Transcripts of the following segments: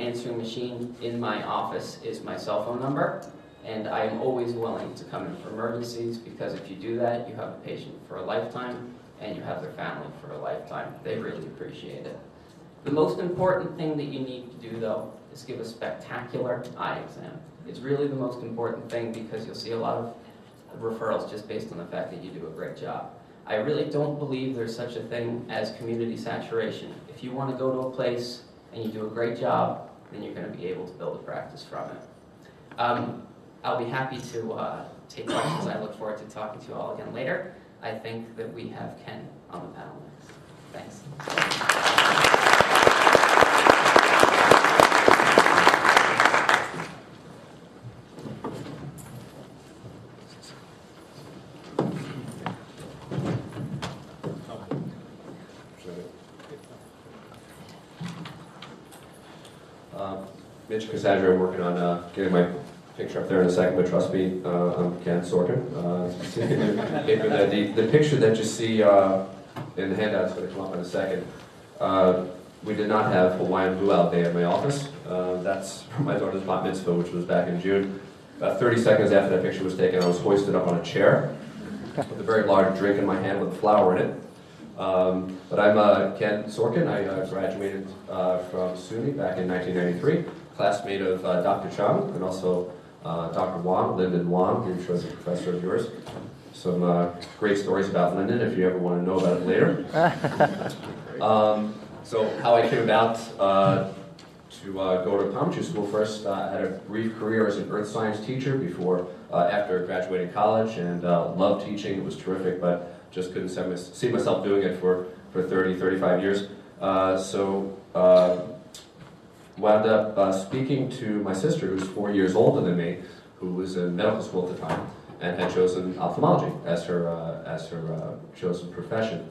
answering machine in my office is my cell phone number, and I am always willing to come in for emergencies, because if you do that, you have a patient for a lifetime, and you have their family for a lifetime. They really appreciate it. The most important thing that you need to do, though, is give a spectacular eye exam. It's really the most important thing, because you'll see a lot of referrals just based on the fact that you do a great job. I really don't believe there's such a thing as community saturation. If you want to go to a place and you do a great job, then you're going to be able to build a practice from it. I'll be happy to take questions. I look forward to talking to you all again later. I think that we have Ken on the panel next. Thanks. Mitch Cassandra, I'm working on getting my picture up there in a second, but trust me, I'm Ken Sorkin. The picture that you see in the handout is going to come up in a second. We did not have Hawaiian Luau Day at my office. That's from my daughter's bat mitzvah, which was back in June. About 30 seconds after that picture was taken, I was hoisted up on a chair with a very large drink in my hand with a flower in it. But I'm Ken Sorkin. I graduated from SUNY back in 1993, classmate of Dr. Chung and also Dr. Wong, Lyndon Wong, who was a professor of yours. Some great stories about Lyndon if you ever want to know about it later. So how I came about to go to optometry school, first I had a brief career as an earth science teacher before, after graduating college, and loved teaching. It was terrific, but just couldn't see myself doing it for 30, 35 years. So wound up speaking to my sister, who's 4 years older than me, who was in medical school at the time, and had chosen ophthalmology as her chosen profession.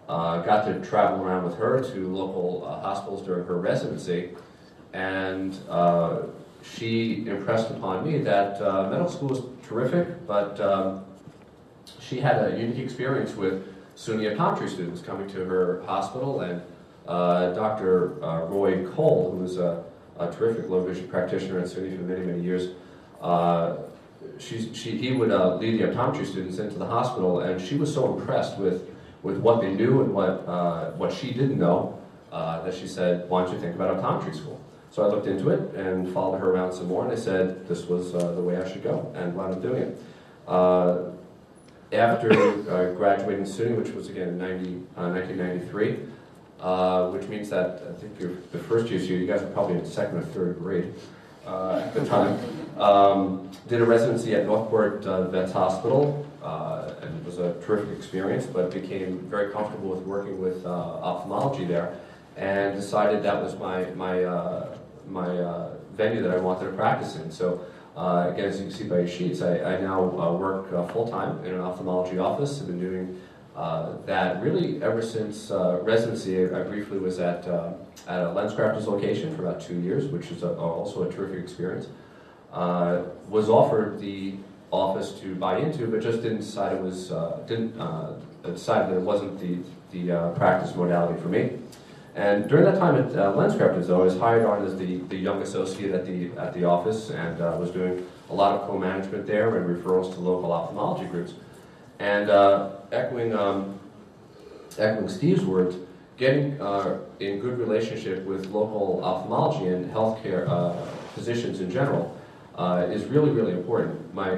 Got to travel around with her to local hospitals during her residency, and she impressed upon me that medical school was terrific, but she had a unique experience with SUNY optometry students coming to her hospital, and Dr. Roy Cole, who was a terrific low vision practitioner at SUNY for many, many years, he would lead the optometry students into the hospital, and she was so impressed with what they knew and what she didn't know that she said, "Why don't you think about optometry school?" So I looked into it and followed her around some more, and I said this was the way I should go, and wound up doing it. After graduating SUNY, which was again in 1993, which means that I think the first year, you guys were probably in second or third grade at the time, did a residency at Northport Vets Hospital, and it was a terrific experience, but became very comfortable with working with ophthalmology there, and decided that was my venue that I wanted to practice in. So again, as you can see by your sheets, I now work full-time in an ophthalmology office. I've been doing that really ever since residency. I briefly was at a LensCrafters location for about 2 years, which is also a terrific experience. Was offered the office to buy into, but just didn't decide it was decided that it wasn't the practice modality for me. And during that time at LensCrafters, though, I was hired on as the young associate at the office, and was doing a lot of co-management there and referrals to local ophthalmology groups. And echoing Steve's words, getting in good relationship with local ophthalmology and healthcare physicians in general is really, really important. My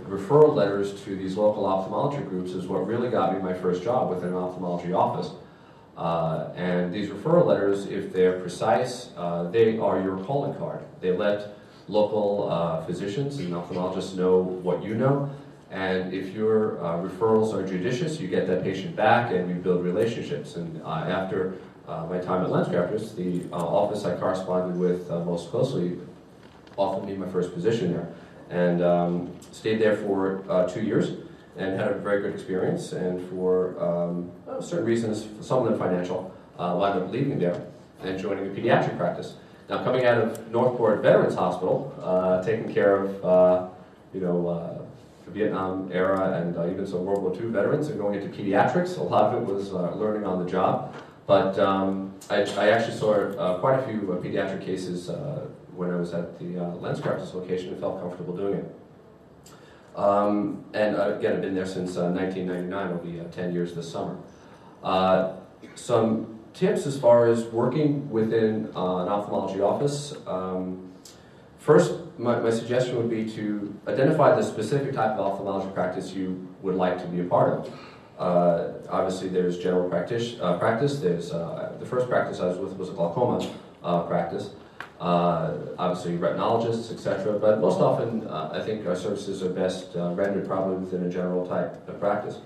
referral letters to these local ophthalmology groups is what really got me my first job within an ophthalmology office. And these referral letters, if they're precise, they are your calling card. They let local physicians and ophthalmologists know what you know, and if your referrals are judicious, you get that patient back and you build relationships. And after my time at LensCrafters, the office I corresponded with most closely offered me my first position there, and stayed there for 2 years. And had a very good experience, and for certain reasons, some of them financial, wound up leaving there and joining a pediatric practice. Now, coming out of Northport Veterans Hospital, taking care of the Vietnam era and even some World War II veterans, and going into pediatrics, a lot of it was learning on the job. But I actually saw quite a few pediatric cases when I was at the lens-crafters location and felt comfortable doing it. And again, I've been there since 1999. It'll be 10 years this summer. Some tips as far as working within an ophthalmology office. First, my suggestion would be to identify the specific type of ophthalmology practice you would like to be a part of. Obviously, there's general practice. There's the first practice I was with was a glaucoma practice. Obviously, retinologists, etc. But most often, I think our services are best rendered probably within a general type of practice.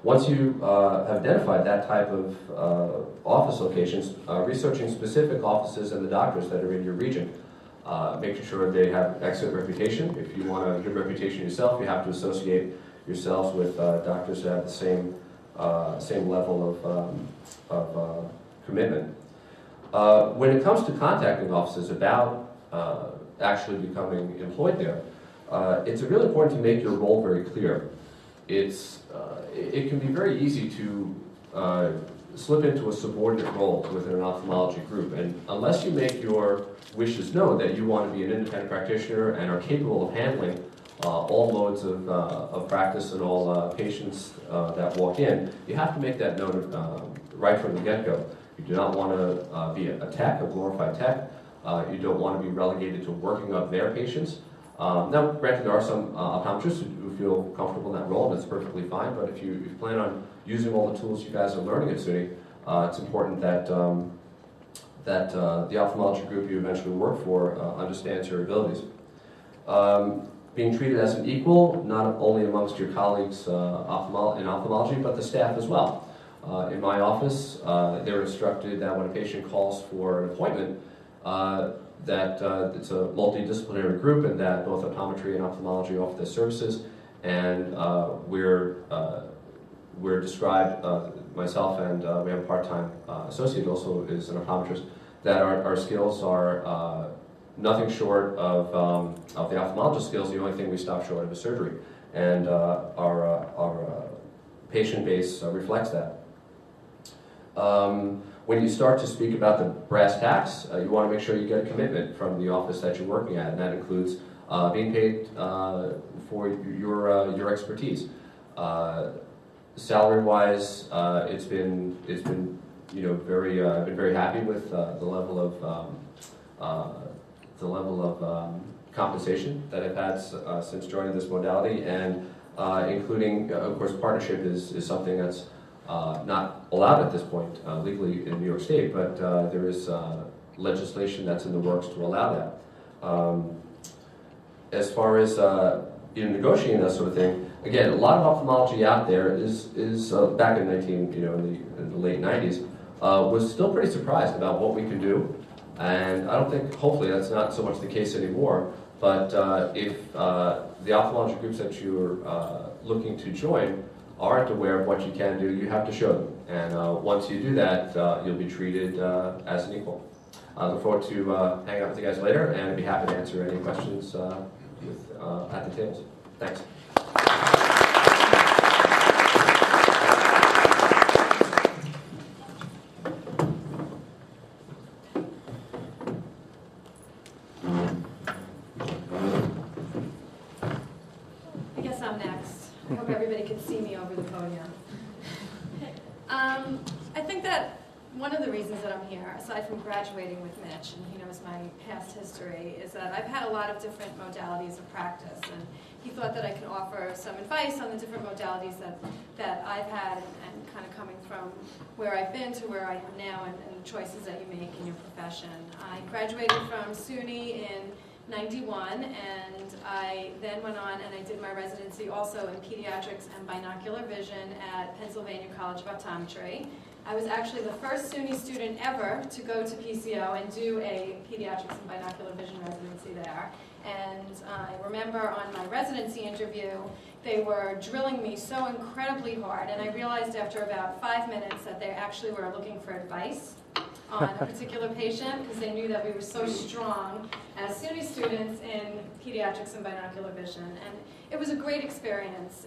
Once you have identified that type of office locations, researching specific offices and the doctors that are in your region, making sure they have excellent reputation. If you want a good reputation yourself, you have to associate yourselves with doctors that have the same level of commitment. When it comes to contacting offices about actually becoming employed there, it's really important to make your role very clear. It can be very easy to slip into a subordinate role within an ophthalmology group, and unless you make your wishes known that you want to be an independent practitioner and are capable of handling all modes of practice and all patients that walk in, you have to make that known right from the get-go. You do not want to be a tech, a glorified tech. You don't want to be relegated to working up their patients. Now, granted, there are some optometrists who feel comfortable in that role, and it's perfectly fine, but if you plan on using all the tools you guys are learning at SUNY, it's important that the ophthalmology group you eventually work for understands your abilities. Being treated as an equal, not only amongst your colleagues in ophthalmology, but the staff as well. In my office, they're instructed that when a patient calls for an appointment, that it's a multidisciplinary group and that both optometry and ophthalmology offer their services, and we're described, myself and we have a part-time associate also is an optometrist, that our skills are nothing short of the ophthalmologist skills. The only thing we stop short of is surgery, and our patient base reflects that. When you start to speak about the brass tacks, you want to make sure you get a commitment from the office that you're working at, and that includes being paid for your expertise. Salary-wise, it's been very I've been very happy with the level of compensation that I've had since joining this modality, and including, of course, partnership is something that's not allowed at this point legally in New York State, but there is legislation that's in the works to allow that. As far as negotiating that sort of thing, again, a lot of ophthalmology out there is back in in the late 90s was still pretty surprised about what we can do, and I don't think, hopefully, that's not so much the case anymore. But if the ophthalmology groups that you're looking to join aren't aware of what you can do, you have to show them. And once you do that, you'll be treated as an equal. I look forward to hanging out with you guys later, and I'd be happy to answer any questions at the tables. Thanks. I guess I'm next. I hope everybody can see me over the podium. I think that one of the reasons that I'm here, aside from graduating with Mitch, and he knows my past history, is that I've had a lot of different modalities of practice, and he thought that I could offer some advice on the different modalities that I've had, and kind of coming from where I've been to where I am now, and the choices that you make in your profession. I graduated from SUNY in '91, and I then went on and I did my residency also in pediatrics and binocular vision at Pennsylvania College of Optometry. I was actually the first SUNY student ever to go to PCO and do a pediatrics and binocular vision residency there. And I remember on my residency interview, they were drilling me so incredibly hard, and I realized after about 5 minutes that they actually were looking for advice on a particular patient, because they knew that we were so strong as SUNY students in pediatrics and binocular vision. And it was a great experience.